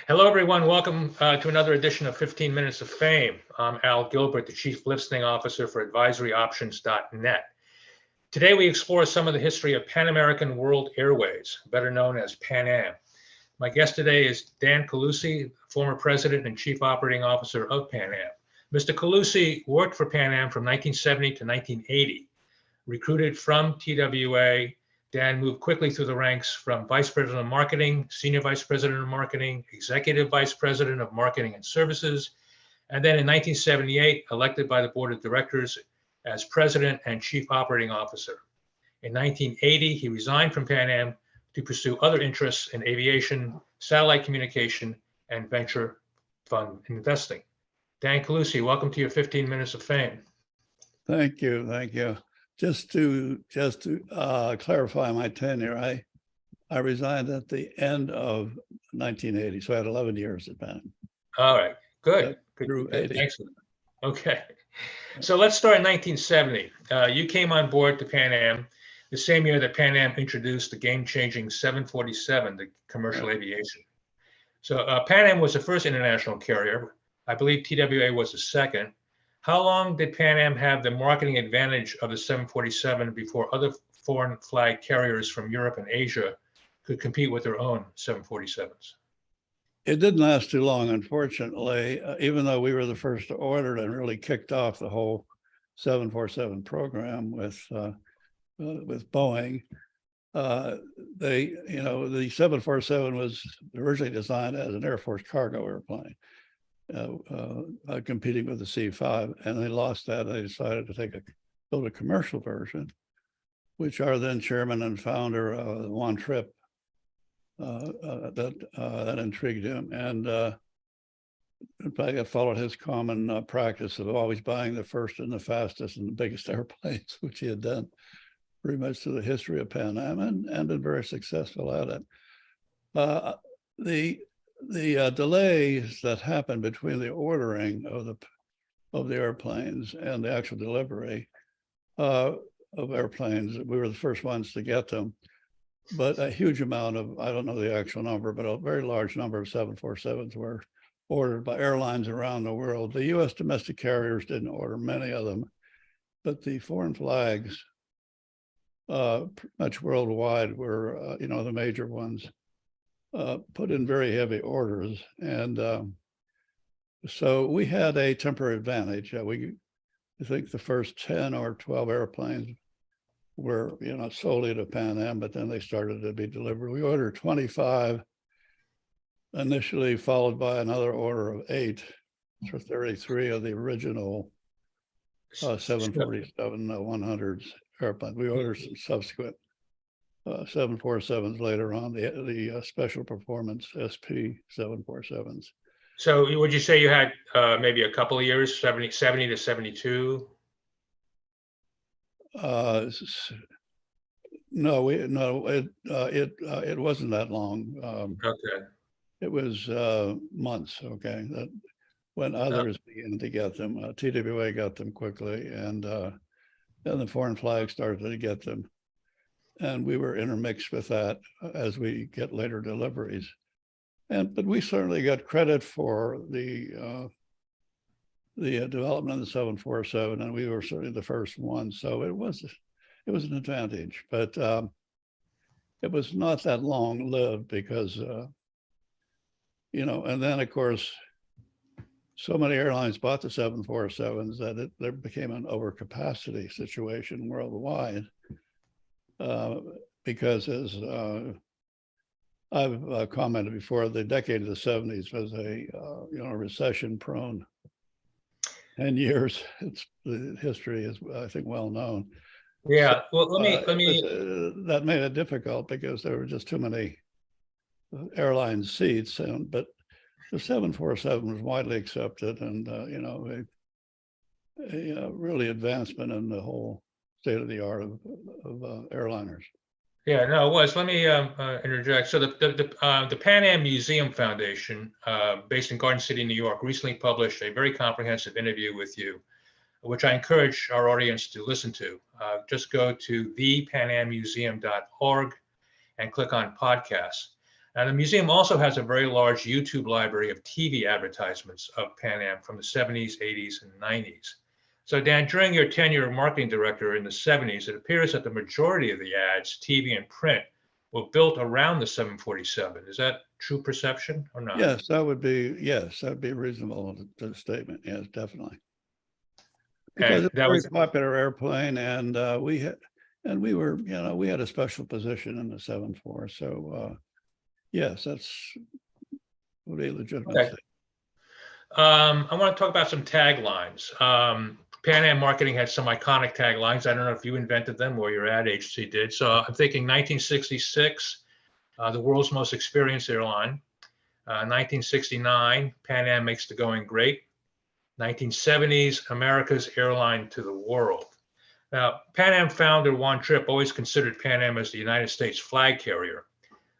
Hello, everyone. Welcome to another edition of 15 Minutes of Fame. I'm Al Gilbert, the Chief Listening Officer for AdvisoryOptions.net. Today, we explore some of the history of Pan American World Airways, better known as Pan Am. My guest today is Dan Colussy, former President and Chief Operating Officer of Pan Am. Mr. Colussy worked for Pan Am from 1970 to 1980. Recruited from TWA, Dan moved quickly through the ranks from Vice President of Marketing, Senior Vice President of Marketing, Executive Vice President of Marketing and Services, and then in 1978, elected by the Board of Directors as President and Chief Operating Officer. In 1980, he resigned from Pan Am to pursue other interests in aviation, satellite communication, and venture fund investing. Dan Colussy, welcome to your 15 Minutes of Fame. Thank you. Just to clarify my tenure, I resigned at the end of 1980, so I had 11 years at Pan Am. All right, good. Through 80. Excellent. Okay, so let's start in 1970. You came on board to Pan Am the same year that Pan Am introduced the game-changing 747, the commercial aviation. So Pan Am was the first international carrier. I believe TWA was the second. How long did Pan Am have the marketing advantage of the 747 before other foreign flag carriers from Europe and Asia could compete with their own 747s? It didn't last too long, unfortunately, even though we were the first to order it and really kicked off the whole 747 program with Boeing. The 747 was originally designed as an Air Force cargo airplane. Competing with the C5, and they lost that. They decided to build a commercial version, which our then chairman and founder, Juan Tripp, that intrigued him. And in fact, I followed his common practice of always buying the first and the fastest and the biggest airplanes, which he had done pretty much through the history of Pan Am and been very successful at it. The delays that happened between the ordering of the airplanes and the actual delivery of airplanes, we were the first ones to get them. But a huge amount of, I don't know the actual number, but a very large number of 747s were ordered by airlines around the world. The U.S. domestic carriers didn't order many of them, but the foreign flags, much worldwide, were the major ones. Put in very heavy orders. And so we had a temporary advantage. I think the first 10 or 12 airplanes were, solely to Pan Am, but then they started to be delivered. We ordered 25 initially, followed by another order of 8 for 33 of the original 747 100s airplanes. We ordered some subsequent 747s later on, the special performance SP 747s. So would you say you had maybe a couple of years, 70 to 72? No, it wasn't that long. Okay. It was months. Okay, that when others began to get them, TWA got them quickly, and then the foreign flag started to get them. And we were intermixed with that as we get later deliveries. But we certainly got credit for the development of the 747, and we were certainly the first one. So it was an advantage, but it was not that long lived because, and then of course, so many airlines bought the 747s that there became an overcapacity situation worldwide. Because as I've commented before, the decade of the 70s was a recession-prone 10 years. The history is, I think, well known. Yeah. Well, let me. That made it difficult because there were just too many airline seats, but the 747 was widely accepted, and a really advancement in the whole state of the art of airliners. Yeah, no, it was. Let me interject. So the Pan Am Museum Foundation, based in Garden City, New York, recently published a very comprehensive interview with you, which I encourage our audience to listen to. Just go to thepanamuseum.org and click on podcasts. And the museum also has a very large YouTube library of TV advertisements of Pan Am from the 70s, 80s, and 90s. So Dan, during your tenure as marketing director in the 70s, it appears that the majority of the ads, TV and print, were built around the 747. Is that true perception or not? Yes, that would be a reasonable statement. Yes, definitely. Because it's a very popular airplane, and we had a special position in the 747. So yes, that's would be a legitimate statement. I want to talk about some taglines. Pan Am Marketing had some iconic taglines. I don't know if you invented them or your ad agency did. So I'm thinking 1966, the world's most experienced airline. 1969, Pan Am makes the going great. 1970s, America's airline to the world. Now, Pan Am founder Juan Trippe always considered Pan Am as the United States flag carrier.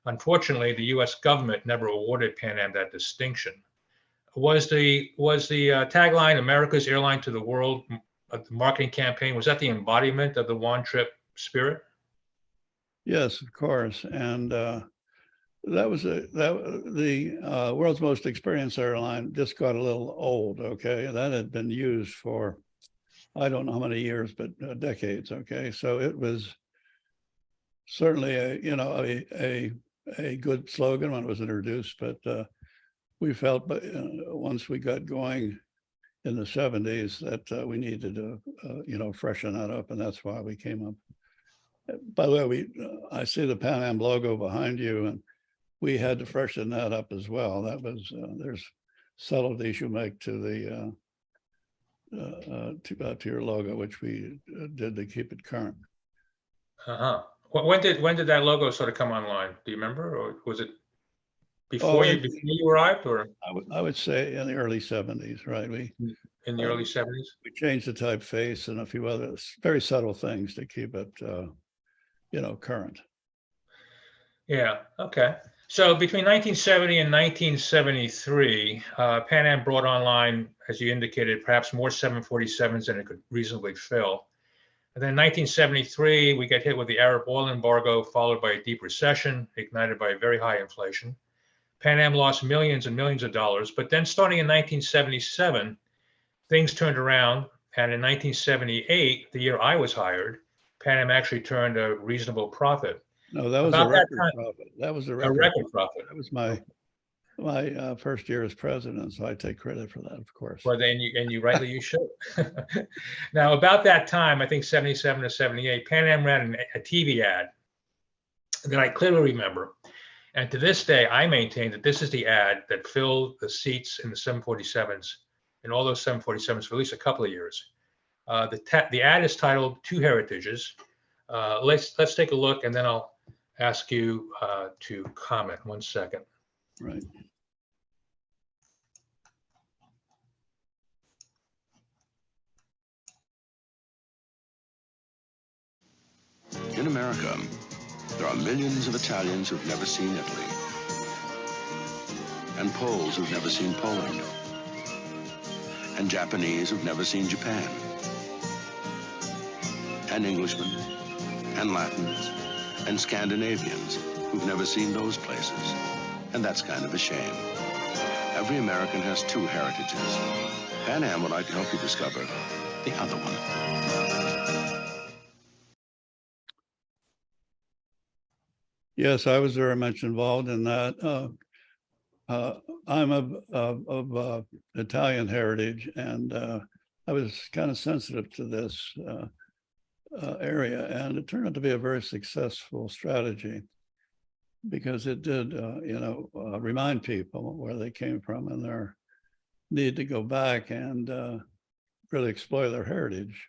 Unfortunately, the U.S. government never awarded Pan Am that distinction. Was the tagline "America's airline to the world" the marketing campaign? Was that the embodiment of the Juan Trippe spirit? Yes, of course, and that was the world's most experienced airline just got a little old. Okay, that had been used for I don't know how many years, but decades. Okay, so it was certainly a good slogan when it was introduced, but we felt, but once we got going in the 70s, that we needed to freshen that up, and that's why we came up. By the way, I see the Pan Am logo behind you, and we had to freshen that up as well. That was there's subtleties you make to the to your logo, which we did to keep it current. When did that logo sort of come online? Do you remember, or was it before you arrived, or? I would say in the early 70s, right? In the early 70s? We changed the typeface and a few other very subtle things to keep it, current. Yeah, okay. So between 1970 and 1973, Pan Am brought online, as you indicated, perhaps more 747s than it could reasonably fill. And then in 1973, we get hit with the Arab oil embargo, followed by a deep recession, ignited by very high inflation. Pan Am lost millions and millions of dollars, but then starting in 1977, things turned around. And in 1978, the year I was hired, Pan Am actually turned a reasonable profit. No, that was a record profit. That was a record profit. That was my first year as president, so I take credit for that, of course. Well, then you rightly you should. Now, about that time, I think 77 to 78, Pan Am ran a TV ad that I clearly remember. And to this day, I maintain that this is the ad that filled the seats in the 747s, in all those 747s for at least a couple of years. The ad is titled "Two Heritages." Let's take a look, and then I'll ask you to comment. 1 second. Right. In America, there are millions of Italians who've never seen Italy, and Poles who've never seen Poland, and Japanese who've never seen Japan, and Englishmen, and Latins, and Scandinavians who've never seen those places. And that's kind of a shame. Every American has two heritages. Pan Am would like to help you discover the other one. Yes, I was very much involved in that. I'm of Italian heritage, and I was kind of sensitive to this area, and it turned out to be a very successful strategy because it did, remind people where they came from and their need to go back and really explore their heritage.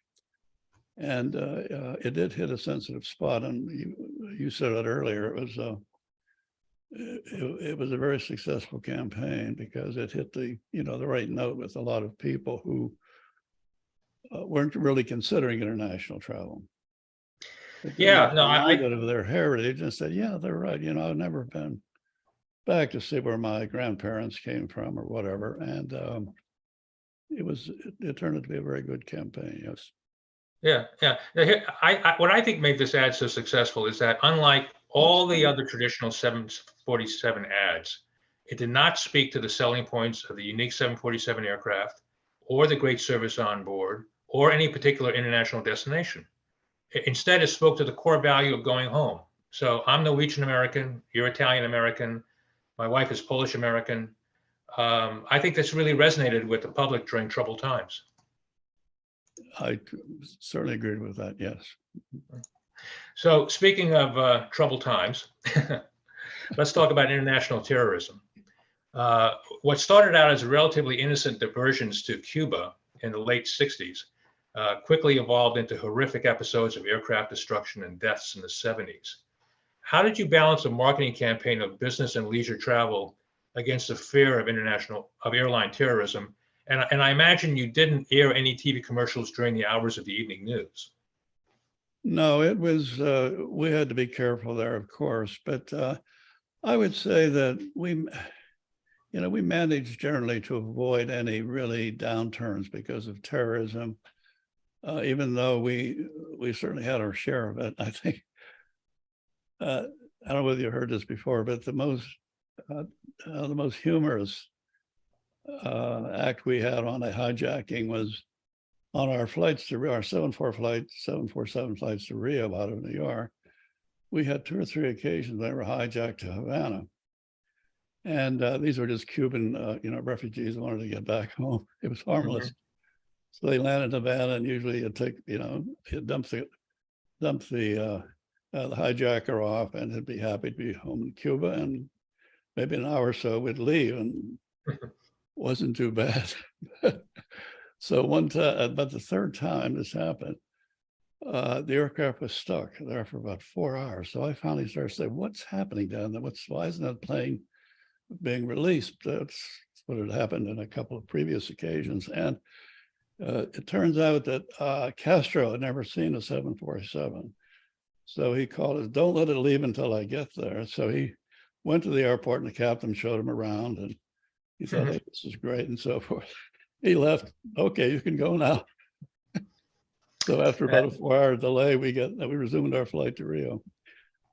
And it did hit a sensitive spot, and you said it earlier. It was a very successful campaign because it hit the right note with a lot of people who weren't really considering international travel. Yeah, no, I of their heritage and said, yeah, they're right. I've never been back to see where my grandparents came from or whatever, and it turned out to be a very good campaign. Yes. Yeah. Now, what I think made this ad so successful is that unlike all the other traditional 747 ads. It did not speak to the selling points of the unique 747 aircraft or the great service on board or any particular international destination. Instead, it spoke to the core value of going home. So I'm Norwegian American, you're Italian American, my wife is Polish American. I think this really resonated with the public during troubled times. I certainly agree with that, yes. So speaking of troubled times, let's talk about international terrorism. What started out as relatively innocent diversions to Cuba in the late 60s quickly evolved into horrific episodes of aircraft destruction and deaths in the 70s. How did you balance a marketing campaign of business and leisure travel against the fear of airline terrorism? And I imagine you didn't air any TV commercials during the hours of the evening news. No, it was, we had to be careful there, of course, but I would say that we managed generally to avoid any really downturns because of terrorism, even though we certainly had our share of it. I think, I don't know whether you heard this before, but the most humorous act we had on a hijacking was on our flights to our 747 flights to Rio out of New York. We had 2 or 3 occasions they were hijacked to Havana. And these were just Cuban, refugees who wanted to get back home. It was harmless. Mm-hmm. So they landed in Havana, and usually you take, you dump the hijacker off, and he'd be happy to be home in Cuba. And maybe an hour or so we'd leave, and wasn't too bad. So one time, about the 3rd time this happened, the aircraft was stuck there for about 4 hours. So I finally started saying, "What's happening down there? Why isn't that plane being released?" That's what had happened in a couple of previous occasions. And it turns out that Castro had never seen a 747. So he called us, "Don't let it leave until I get there." So he went to the airport, and the captain showed him around, and he thought, "Hey, this is great," and so forth. He left. "Okay, you can go now." So after about a 4-hour delay, we resumed our flight to Rio.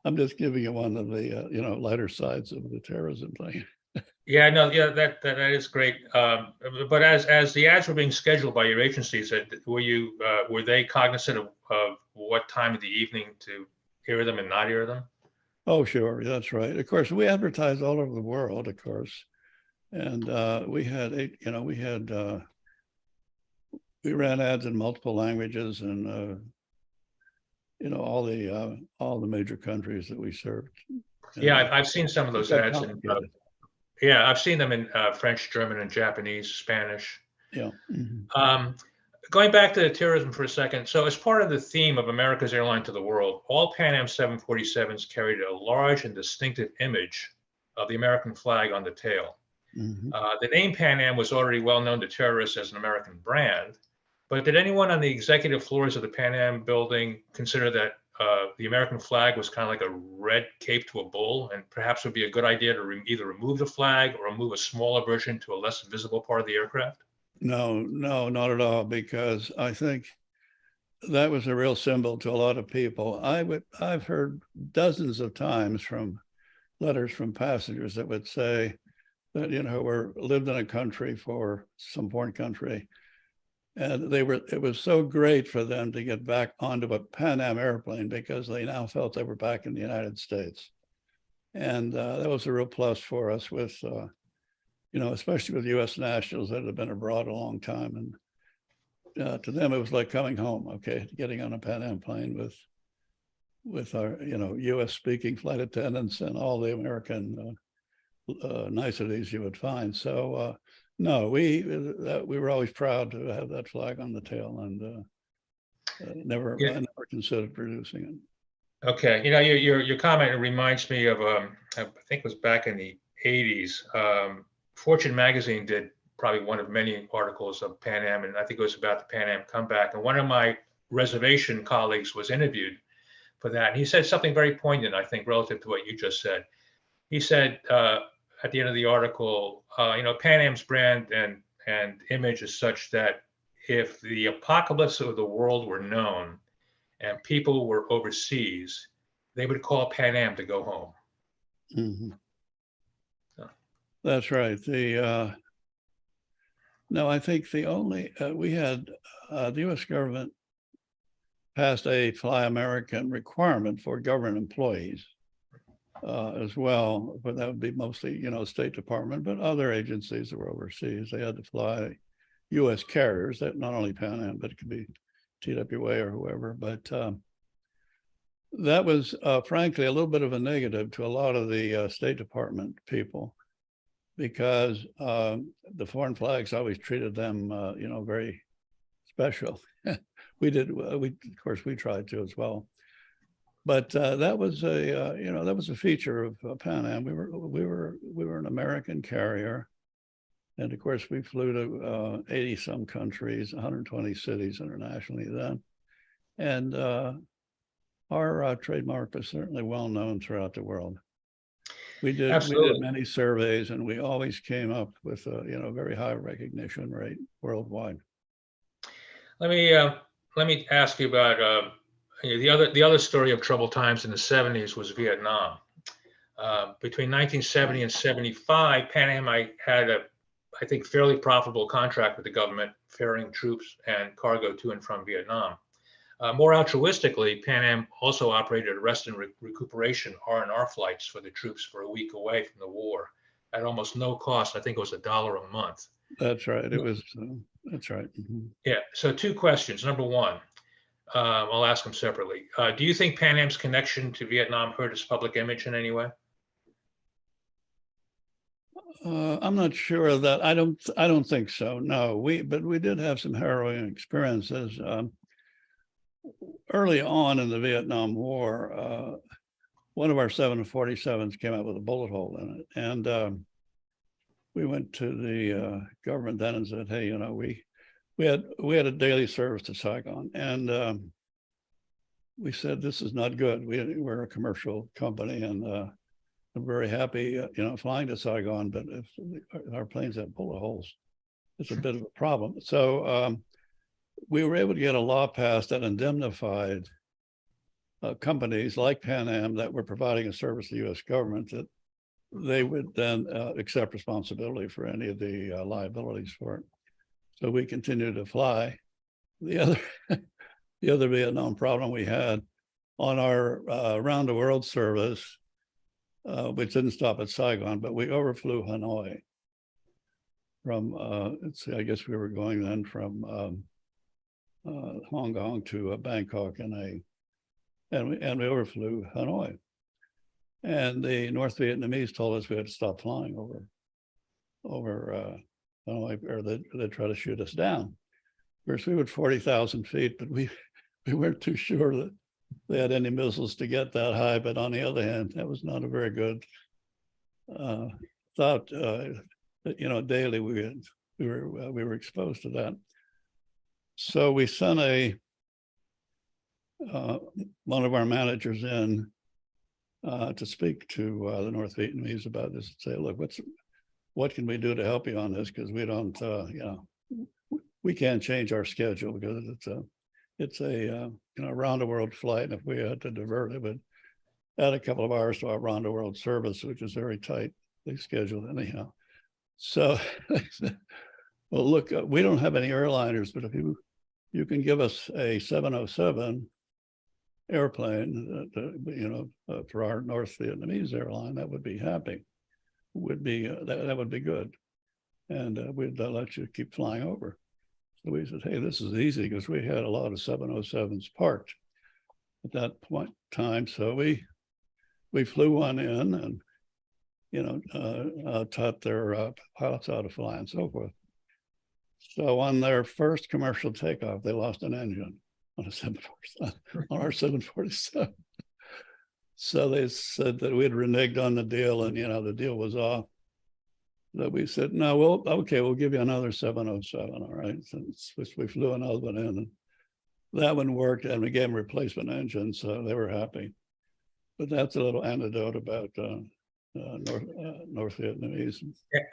I'm just giving you one of the lighter sides of the terrorism thing. Yeah, no, yeah, that is great. But as the ads were being scheduled by your agencies, were they cognizant of what time of the evening to air them and not air them? Oh, sure, that's right. Of course, we advertise all over the world, of course, and we ran ads in multiple languages, and all the major countries that we served. Yeah, I've seen some of those ads, and yeah, I've seen them in French, German, and Japanese, Spanish. Yeah. Mm-hmm. Going back to terrorism for a second, so as part of the theme of America's airline to the world, all Pan Am 747s carried a large and distinctive image of the American flag on the tail. Mm-hmm. The name Pan Am was already well known to terrorists as an American brand, but did anyone on the executive floors of the Pan Am building consider that the American flag was kind of like a red cape to a bull, and perhaps it would be a good idea to either remove the flag or remove a smaller version to a less visible part of the aircraft? No, not at all, because I think that was a real symbol to a lot of people. I've heard dozens of times from letters from passengers that would say that, lived in a country, for some foreign country, and it was so great for them to get back onto a Pan Am airplane because they now felt they were back in the United States. And that was a real plus for us with, especially with US nationals that had been abroad a long time. And to them, it was like coming home, okay, getting on a Pan Am plane with our, US speaking flight attendants and all the American niceties you would find. So no, we were always proud to have that flag on the tail, and I never considered producing it. Okay, your comment reminds me of I think it was back in the 80s. Fortune magazine did probably one of many articles of Pan Am, and I think it was about the Pan Am comeback. And one of my reservation colleagues was interviewed for that, and he said something very poignant, I think, relative to what you just said. He said at the end of the article, Pan Am's brand and image is such that if the apocalypse of the world were known and people were overseas, they would call Pan Am to go home. Mhm. So. That's right. No, I think the only, we had, the US government passed a Fly American requirement for government employees as well, but that would be mostly, State Department, but other agencies that were overseas, they had to fly US carriers, that not only Pan Am, but it could be TWA or whoever, but that was frankly a little bit of a negative to a lot of the State Department people, because the foreign flags always treated them, very special. We did. Of course, we tried to as well. But that was a feature of Pan Am. We were an American carrier, and of course we flew to 80 some countries, 120 cities internationally then, and our trademark was certainly well known throughout the world. We did many surveys, and we always came up with a very high recognition rate worldwide. Let me ask you about the other story of troubled times in the 70s was Vietnam. Between 1970 and 75, Pan Am had I think, fairly profitable contract with the government, ferrying troops and cargo to and from Vietnam. More altruistically, Pan Am also operated rest and recuperation R&R flights for the troops for a week away from the war at almost no cost. I think it was $1 a month. That's right. It was. That's right. Mm-hmm. Yeah. So 2 questions. Number 1, I'll ask them separately. Do you think Pan Am's connection to Vietnam hurt its public image in any way? I'm not sure of that. I don't think so. No, but we did have some harrowing experiences. Early on in the Vietnam War, one of our 747s came out with a bullet hole in it, and we went to the government then and said, "Hey, we had a daily service to Saigon, and we said this is not good. We're a commercial company, and I'm very happy, flying to Saigon, but if our planes have bullet holes, it's a bit of a problem." So we were able to get a law passed that indemnified companies like Pan Am that were providing a service to the U.S. government, that they would then accept responsibility for any of the liabilities for it. So we continued to fly. The other Vietnam problem we had on our round the world service, which didn't stop at Saigon, but we overflew Hanoi from, I guess we were going then from Hong Kong to Bangkok, and we overflew Hanoi. And the North Vietnamese told us we had to stop flying over Hanoi, or they'd try to shoot us down. Of course, we were 40,000 feet, but we weren't too sure that they had any missiles to get that high. But on the other hand, that was not a very good thought. Daily we were exposed to that. So we sent one of our managers in to speak to the North Vietnamese about this and say, "Look, what can we do to help you on this? Because we don't, we can't change our schedule because it's a round the world flight, and if we had to divert it, would add a couple of hours to our round the world service, which is very tightly scheduled anyhow." So they said, "Well, look, we don't have any airliners, but if you can give us a 707 airplane, for our North Vietnamese airline, that would be happy. That would be good, and we'd let you keep flying over." So we said, "Hey, this is easy," because we had a lot of 707s parked at that point in time. So we flew one in, and taught their pilots how to fly and so forth. So on their first commercial takeoff, they lost an engine on on our 747. So they said that we'd reneged on the deal, and the deal was off. That we said, "No, we'll give you another 707, all right?" Since we flew another one in, and that one worked, and we gave them replacement engines, so they were happy. But that's a little anecdote about North Vietnamese.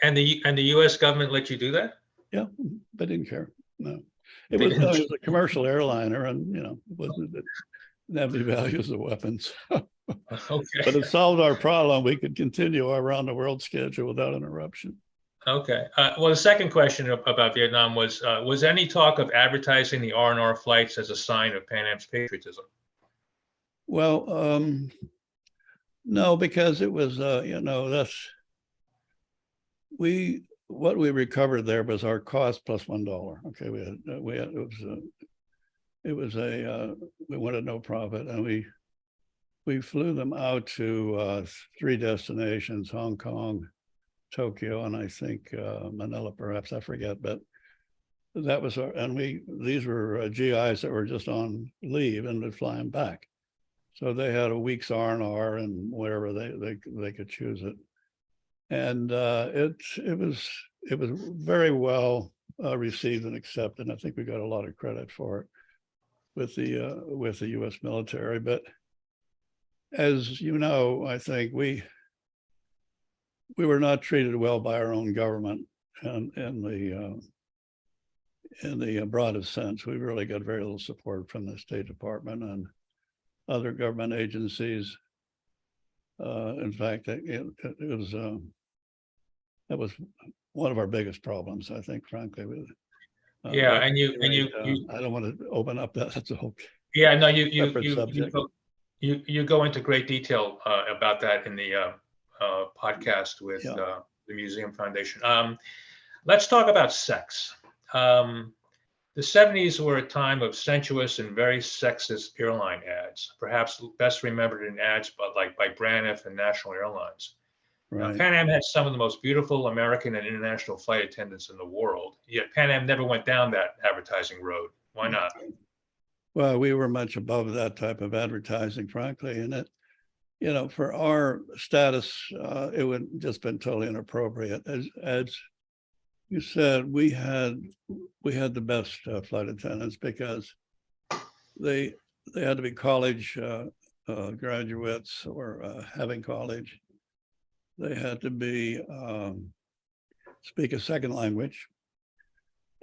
And the U.S. government let you do that? Yeah, they didn't care. No, it was a commercial airliner, and it didn't have any value as a weapon. So Okay. But it solved our problem. We could continue our round the world schedule without interruption. Okay. Well, the second question about Vietnam was any talk of advertising the R&R flights as a sign of Pan Am's patriotism? Well, no, because it was, what we recovered there was our cost plus $1. Okay, we wanted no profit, and we flew them out to 3 destinations: Hong Kong, Tokyo, and I think Manila, perhaps, I forget, but that was these were GIs that were just on leave and would fly them back. So they had a week's R&R and wherever they could choose it. And it was very well received and accepted. I think we got a lot of credit for it with the U.S. military. But as you know, I think we were not treated well by our own government, and in the broadest sense. We really got very little support from the State Department and other government agencies. In fact, that was one of our biggest problems, I think, frankly. With Yeah, and you I don't want to open up that. That's a whole yeah, no, separate subject. you go into great detail about that in the podcast with the Museum Foundation. Let's talk about sex. The 70s were a time of sensuous and very sexist airline ads, perhaps best remembered in ads by Braniff and National Airlines. Now, Right. Pan Am had some of the most beautiful American and international flight attendants in the world, yet Pan Am never went down that advertising road. Why not? Well, we were much above that type of advertising, frankly, and it, for our status, it would just been totally inappropriate. As you said, we had the best flight attendants because they had to be college graduates or having college. They had to be speak a second language,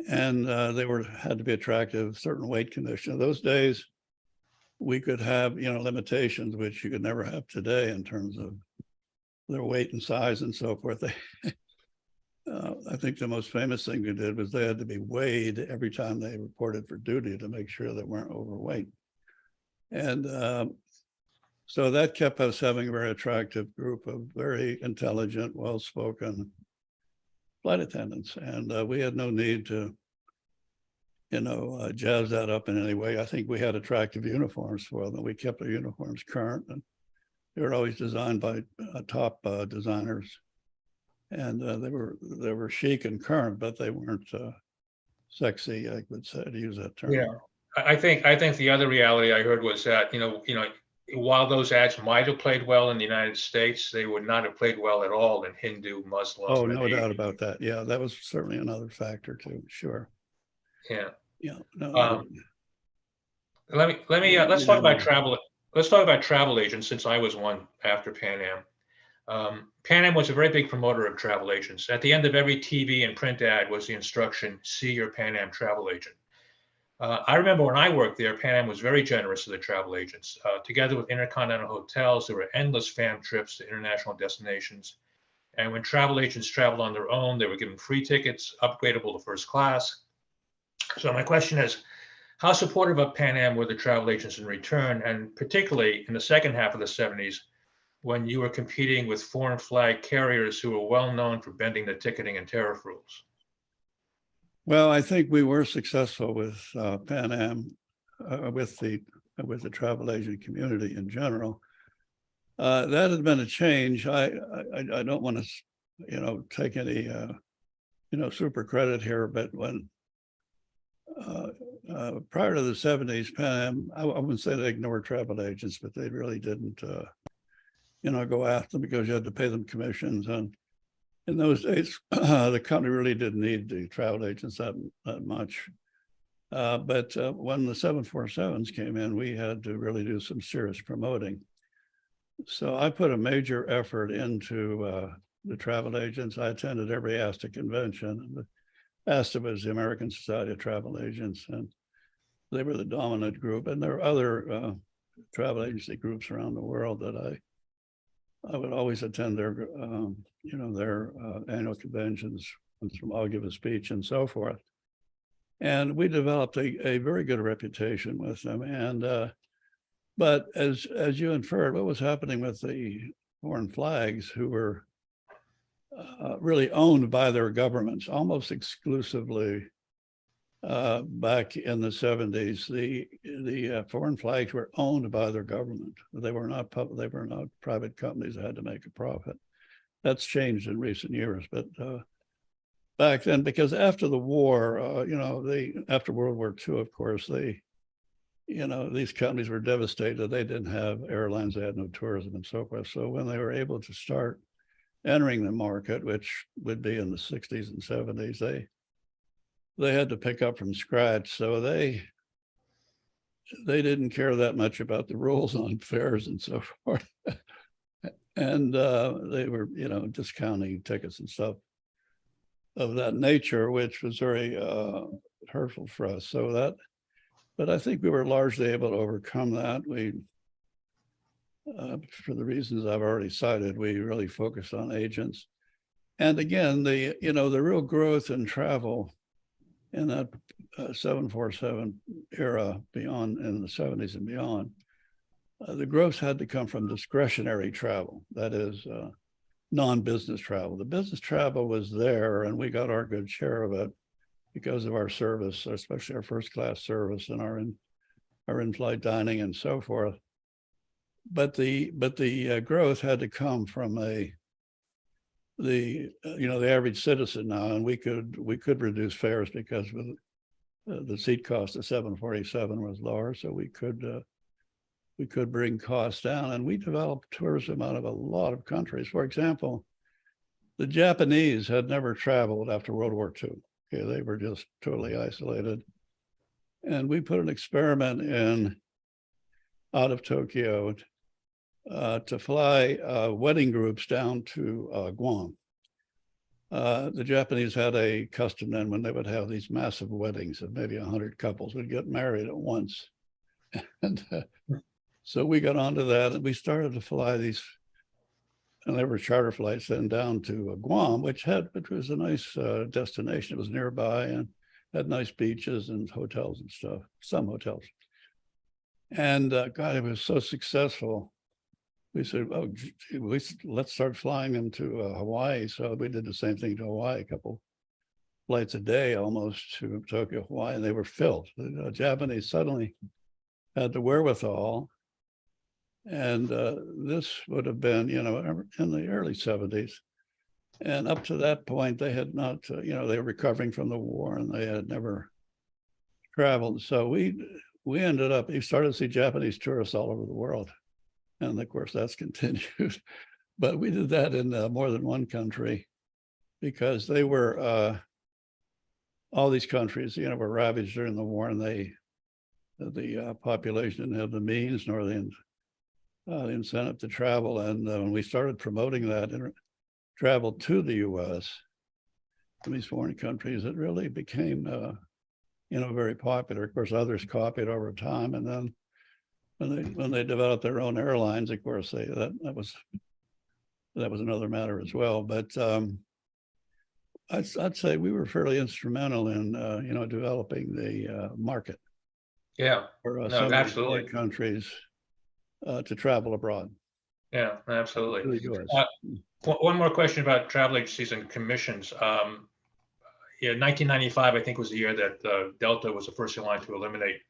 and they had to be attractive, certain weight condition. Those days, we could have limitations which you could never have today in terms of their weight and size and so forth. I think the most famous thing they did was they had to be weighed every time they reported for duty to make sure they weren't overweight. And so that kept us having a very attractive group of very intelligent, well-spoken flight attendants. And we had no need to, jazz that up in any way. I think we had attractive uniforms for them. We kept our uniforms current, and they were always designed by top designers. And they were chic and current, but they weren't sexy, I would say, to use that term. Yeah, I think the other reality I heard was that while those ads might have played well in the United States, they would not have played well at all in Hindu, Muslim. Oh, no doubt about that. Yeah, that was certainly another factor too. Sure. Yeah. Yeah. No, let's talk about travel. Let's talk about travel agents, since I was one after Pan Am. Pan Am was a very big promoter of travel agents. At the end of every TV and print ad was the instruction, see your Pan Am travel agent. I remember when I worked there, Pan Am was very generous to the travel agents. Together with Intercontinental Hotels, there were endless fam trips to international destinations. And when travel agents traveled on their own, they were given free tickets, upgradable to first class. So my question is, how supportive of Pan Am were the travel agents in return, and particularly in the second half of the 70s, when you were competing with foreign flag carriers who were well known for bending the ticketing and tariff rules? Well, I think we were successful with Pan Am, with the travel agent community in general. That has been a change. I don't want to, take any, super credit here, but when prior to the 70s, Pan Am, I wouldn't say they ignored travel agents, but they really didn't, go after them because you had to pay them commissions. And in those days, the company really didn't need the travel agents that much. But when the 747s came in, we had to really do some serious promoting. So I put a major effort into the travel agents. I attended every ASTA convention. ASTA was the American Society of Travel Agents, and they were the dominant group. And there were other travel agency groups around the world that I would always attend their, their annual conventions. I'll give a speech and so forth. And we developed a very good reputation with them. And but as you inferred, what was happening with the foreign flags, who were really owned by their governments almost exclusively back in the 70s, the foreign flags were owned by their government. They were not private companies that had to make a profit. That's changed in recent years, but back then, because after the war, after World War II, of course, these companies were devastated. They didn't have airlines, they had no tourism and so forth. So when they were able to start entering the market, which would be in the 60s and 70s, they had to pick up from scratch. So they didn't care that much about the rules on fares and so forth. And they were, discounting tickets and stuff of that nature, which was very hurtful for us. But I think we were largely able to overcome that. We, for the reasons I've already cited, we really focused on agents. And again, the real growth in travel in that 747 era beyond, in the 70s and beyond, the growth had to come from discretionary travel. That is non-business travel. The business travel was there, and we got our good share of it because of our service, especially our first class service and our in-flight dining and so forth. But the growth had to come from the average citizen now, and we could reduce fares because the seat cost of 747 was lower, so we could bring costs down, and we developed tourism out of a lot of countries. For example, the Japanese had never traveled after World War II. Okay, they were just totally isolated. And we put an experiment in out of Tokyo to fly wedding groups down to Guam. The Japanese had a custom then when they would have these massive weddings of maybe 100 couples would get married at once. And so we got onto that, and we started to fly these, and there were charter flights then down to Guam, which was a nice destination. It was nearby and had nice beaches and hotels and stuff, some hotels. And God, it was so successful. We said, oh, let's start flying them to Hawaii. So we did the same thing to Hawaii, a couple flights a day almost to Tokyo, Hawaii, and they were filled. The Japanese suddenly had the wherewithal. And this would have been, in the early 70s. And up to that point, they had not, they were recovering from the war and they had never traveled. So we ended up, you started to see Japanese tourists all over the world. And of course, that's continued. But we did that in more than one country because they were, all these countries, were ravaged during the war, and the population didn't have the means nor the incentive to travel. And when we started promoting that travel to the U.S. from these foreign countries, it really became, very popular. Of course, others copied over time, and then when they developed their own airlines, of course, that was another matter as well. But I'd say we were fairly instrumental in developing the market. Yeah, for no, absolutely. Countries to travel abroad. Yeah, absolutely. To the US. One more question about travel agencies and commissions. 1995, I think, was the year that Delta was the first airline to eliminate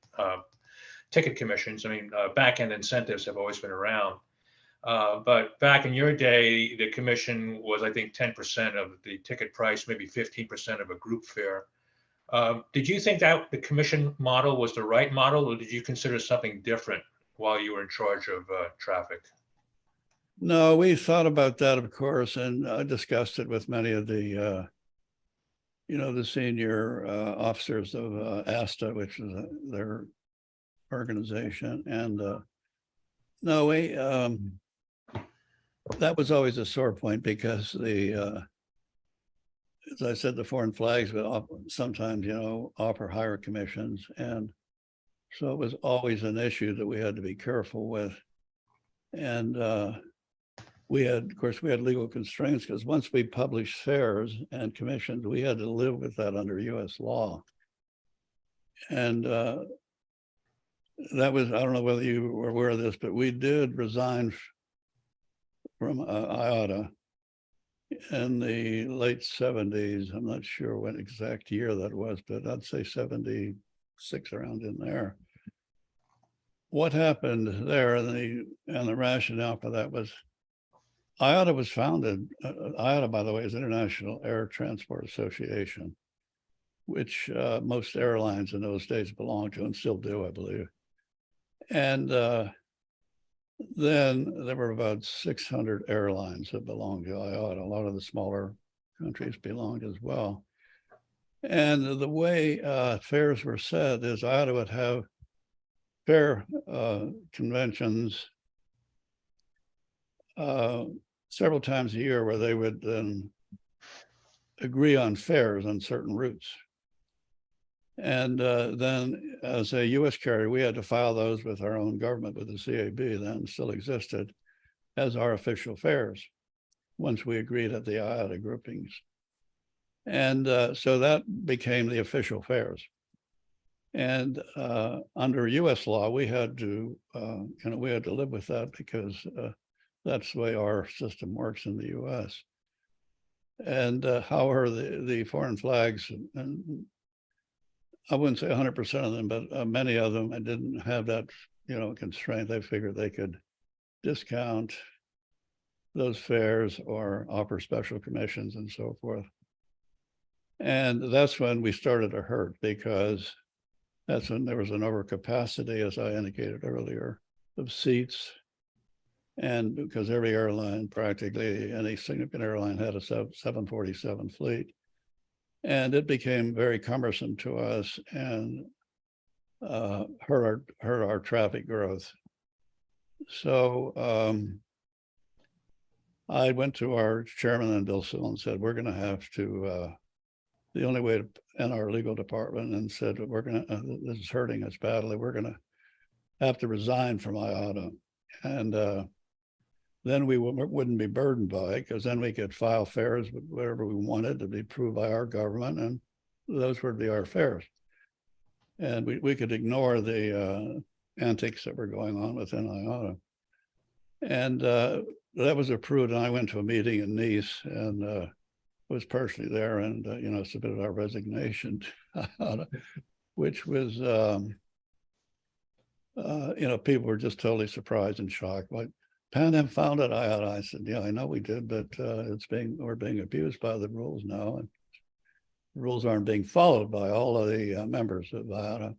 ticket commissions. I mean, back-end incentives have always been around. But back in your day, the commission was, I think, 10% of the ticket price, maybe 15% of a group fare. Did you think that the commission model was the right model, or did you consider something different while you were in charge of traffic? No, we thought about that, of course, and I discussed it with many of the, the senior officers of ASTA, which is their organization. And no, that was always a sore point because as I said, the foreign flags would sometimes, offer higher commissions. And So it was always an issue that we had to be careful with. And we had, of course, we had legal constraints because once we published fares and commissions, we had to live with that under US law. And that was, I don't know whether you were aware of this, but we did resign from IATA in the late 70s. I'm not sure what exact year that was, but I'd say 76, around in there. What happened there, and the rationale for that was, IATA was founded, IATA, by the way, is International Air Transport Association, which most airlines in those days belonged to and still do, I believe. And then there were about 600 airlines that belonged to IATA. A lot of the smaller countries belonged as well. And the way fares were set is IATA would have fare conventions several times a year where they would then agree on fares on certain routes. And then as a US carrier, we had to file those with our own government, with the CAB, then still existed, as our official fares, once we agreed at the IATA groupings. And so that became the official fares. And under US law, we had to, we had to live with that because that's the way our system works in the US. And however, the foreign flags, and I wouldn't say 100% of them, but many of them, I didn't have that, constraint. They figured they could discount those fares or offer special commissions and so forth. And that's when we started to hurt, because that's when there was an overcapacity, as I indicated earlier, of seats. And because every airline, practically any significant airline, had a 747 fleet. And it became very cumbersome to us and hurt our traffic growth. So I went to our chairman and Bill Sill and said, we're going to have to, the only way to, and our legal department, and said, we're going to, this is hurting us badly. We're going to have to resign from IATA. And then we wouldn't be burdened by it, because then we could file fares with whatever we wanted to be approved by our government, and those would be our fares. And we could ignore the antics that were going on within IATA. And that was approved, and I went to a meeting in Nice and was personally there and, submitted our resignation to IATA, which was, people were just totally surprised and shocked. Like, Pan Am founded IATA. I said, yeah, I know we did, but we're being abused by the rules now, and the rules aren't being followed by all of the members of IATA.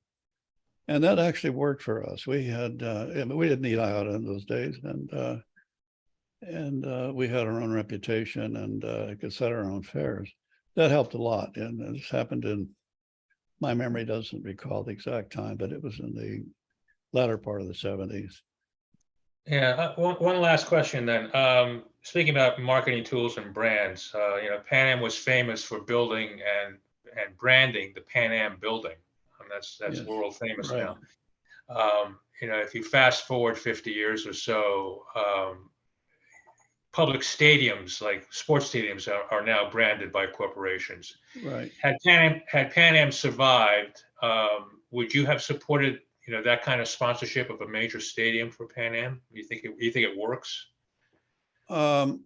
And that actually worked for us. We had, we didn't need IATA in those days, and we had our own reputation and could set our own fares. That helped a lot. And this happened in, my memory doesn't recall the exact time, but it was in the latter part of the 70s. Yeah, one last question then. Speaking about marketing tools and brands, Pan Am was famous for building and branding the Pan Am building. That's yes, world famous right now. If you fast forward 50 years or so, public stadiums like sports stadiums are now branded by corporations. Right. Had Pan Am survived, would you have supported that kind of sponsorship of a major stadium for Pan Am? You think it works? For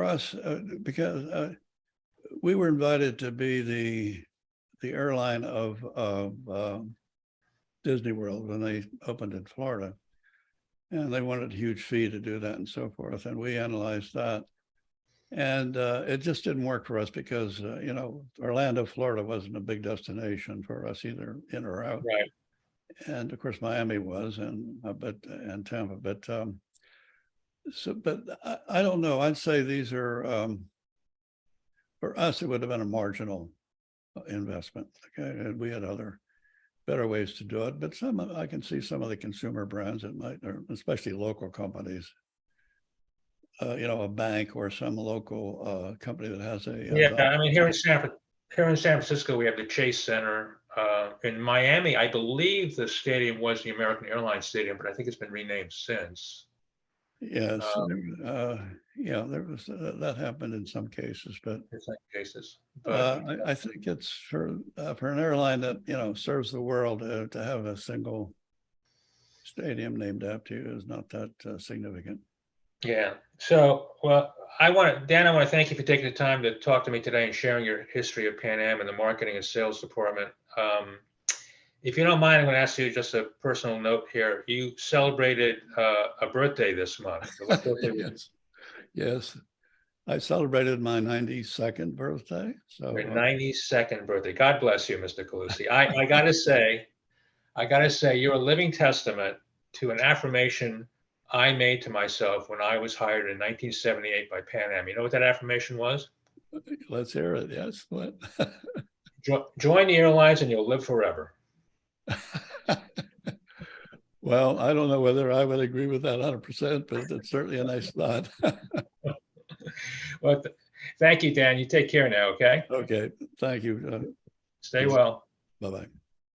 us, because we were invited to be the airline of Disney World when they opened in Florida, and they wanted a huge fee to do that and so forth. And we analyzed that, and it just didn't work for us because Orlando, Florida wasn't a big destination for us either, in or out. Right. And of course Miami was, and Tampa, but I don't know. I'd say these are for us, it would have been a marginal investment. Okay, and we had other better ways to do it, but I can see some of the consumer brands that might, or especially local companies, a bank or some local company that has a I mean, here in San Francisco, we have the Chase Center. In Miami, I believe the stadium was the American Airlines Stadium, but I think it's been renamed since. Yes, yeah, there was that happened in some cases, but In some cases. But I think it's for an airline that serves the world to have a single stadium named after you is not that significant. yeah. So, well, Dan, I want to thank you for taking the time to talk to me today and sharing your history of Pan Am and the marketing and sales department. If you don't mind, I'm going to ask you just a personal note here. You celebrated a birthday this month. What birthday was it? Yes. I celebrated my 92nd birthday. So Your 92nd birthday. God bless you, Mr. Colussy. I gotta say, you're a living testament to an affirmation I made to myself when I was hired in 1978 by Pan Am. You know what that affirmation was? let's hear it. Yes. What? Join the airlines and you'll live forever. Well, I don't know whether I would agree with that 100%, but it's certainly a nice thought. Well, thank you, Dan. You take care now, okay? Okay. Thank you. Stay well. Bye-bye.